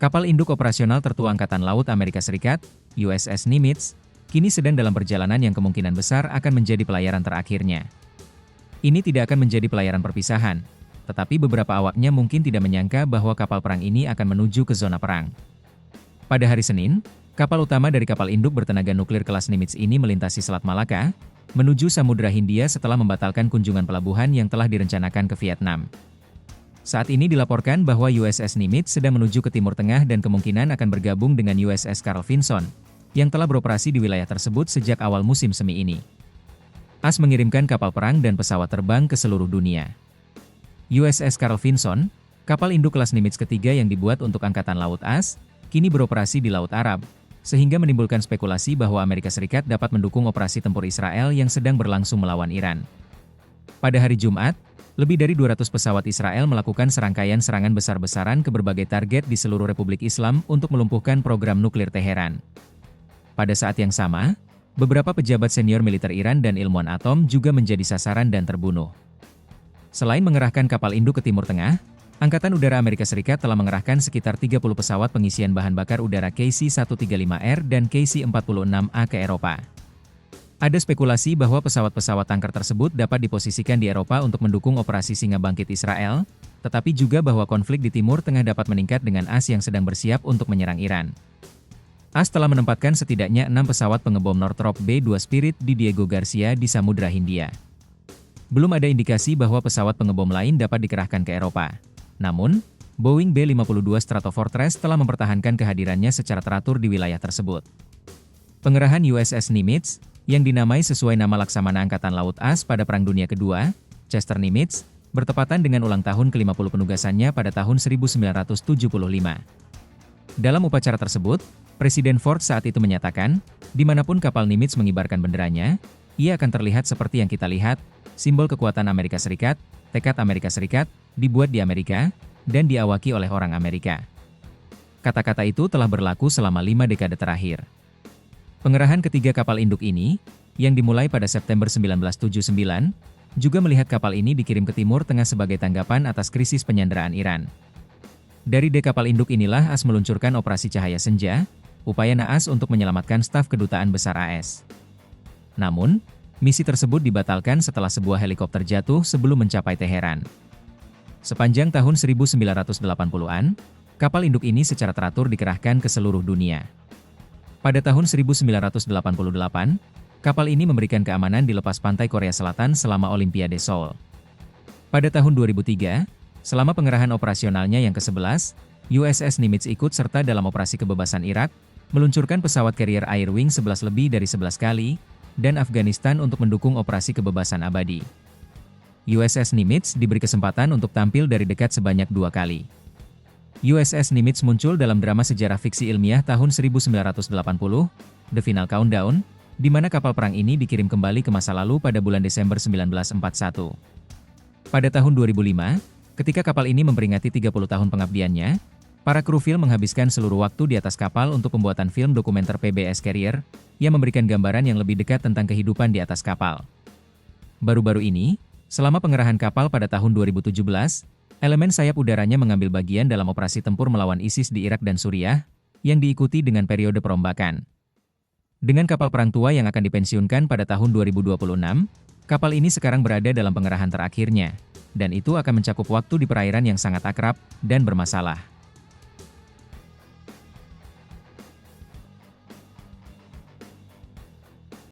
Kapal induk operasional tertua Angkatan Laut Amerika Serikat, USS Nimitz, kini sedang dalam perjalanan yang kemungkinan besar akan menjadi pelayaran terakhirnya. Ini tidak akan menjadi pelayaran perpisahan, tetapi beberapa awaknya mungkin tidak menyangka bahwa kapal perang ini akan menuju ke zona perang. Pada hari Senin, kapal utama dari kapal induk bertenaga nuklir kelas Nimitz ini melintasi Selat Malaka, menuju Samudra Hindia setelah membatalkan kunjungan pelabuhan yang telah direncanakan ke Vietnam. Saat ini dilaporkan bahwa USS Nimitz sedang menuju ke Timur Tengah dan kemungkinan akan bergabung dengan USS Carl Vinson, yang telah beroperasi di wilayah tersebut sejak awal musim semi ini. AS mengirimkan kapal perang dan pesawat terbang ke seluruh dunia. USS Carl Vinson, kapal induk kelas Nimitz ketiga yang dibuat untuk Angkatan Laut AS, kini beroperasi di Laut Arab, sehingga menimbulkan spekulasi bahwa Amerika Serikat dapat mendukung operasi tempur Israel yang sedang berlangsung melawan Iran. Pada hari Jumat, lebih dari 200 pesawat Israel melakukan serangkaian serangan besar-besaran ke berbagai target di seluruh Republik Islam untuk melumpuhkan program nuklir Teheran. Pada saat yang sama, beberapa pejabat senior militer Iran dan ilmuwan atom juga menjadi sasaran dan terbunuh. Selain mengerahkan kapal induk ke Timur Tengah, Angkatan Udara Amerika Serikat telah mengerahkan sekitar 30 pesawat pengisian bahan bakar udara KC-135R dan KC-46A ke Eropa. Ada spekulasi bahwa pesawat-pesawat tanker tersebut dapat diposisikan di Eropa untuk mendukung operasi Singa Bangkit Israel, tetapi juga bahwa konflik di Timur Tengah dapat meningkat dengan AS yang sedang bersiap untuk menyerang Iran. AS telah menempatkan setidaknya 6 pesawat pengebom Northrop B-2 Spirit di Diego Garcia di Samudra Hindia. Belum ada indikasi bahwa pesawat pengebom lain dapat dikerahkan ke Eropa. Namun, Boeing B-52 Stratofortress telah mempertahankan kehadirannya secara teratur di wilayah tersebut. Pengerahan USS Nimitz, yang dinamai sesuai nama Laksamana Angkatan Laut AS pada Perang Dunia Kedua, Chester Nimitz, bertepatan dengan ulang tahun ke-50 penugasannya pada tahun 1975. Dalam upacara tersebut, Presiden Ford saat itu menyatakan, dimanapun kapal Nimitz mengibarkan benderanya, ia akan terlihat seperti yang kita lihat, simbol kekuatan Amerika Serikat, tekad Amerika Serikat, dibuat di Amerika, dan diawaki oleh orang Amerika. Kata-kata itu telah berlaku selama 5 dekade terakhir. Pengerahan ketiga kapal induk ini, yang dimulai pada September 1979, juga melihat kapal ini dikirim ke Timur Tengah sebagai tanggapan atas krisis penyanderaan Iran. Dari dek kapal induk inilah AS meluncurkan Operasi Cahaya Senja, upaya naas untuk menyelamatkan staf kedutaan besar AS. Namun, misi tersebut dibatalkan setelah sebuah helikopter jatuh sebelum mencapai Teheran. Sepanjang tahun 1980-an, kapal induk ini secara teratur dikerahkan ke seluruh dunia. Pada tahun 1988, kapal ini memberikan keamanan di lepas pantai Korea Selatan selama Olimpiade Seoul. Pada tahun 2003, selama pengerahan operasionalnya yang ke-11, USS Nimitz ikut serta dalam operasi kebebasan Irak, meluncurkan pesawat carrier Air Wing 11 lebih dari 11 kali, dan Afghanistan untuk mendukung operasi kebebasan abadi. USS Nimitz diberi kesempatan untuk tampil dari dekat sebanyak 2 kali. USS Nimitz muncul dalam drama sejarah fiksi ilmiah tahun 1980, The Final Countdown, di mana kapal perang ini dikirim kembali ke masa lalu pada bulan Desember 1941. Pada tahun 2005, ketika kapal ini memperingati 30 tahun pengabdiannya, para kru film menghabiskan seluruh waktu di atas kapal untuk pembuatan film dokumenter PBS Carrier, yang memberikan gambaran yang lebih dekat tentang kehidupan di atas kapal. Baru-baru ini, selama pengerahan kapal pada tahun 2017, elemen sayap udaranya mengambil bagian dalam operasi tempur melawan ISIS di Irak dan Suriah, yang diikuti dengan periode perombakan. Dengan kapal perang tua yang akan dipensiunkan pada tahun 2026, kapal ini sekarang berada dalam pengerahan terakhirnya, dan itu akan mencakup waktu di perairan yang sangat akrab dan bermasalah.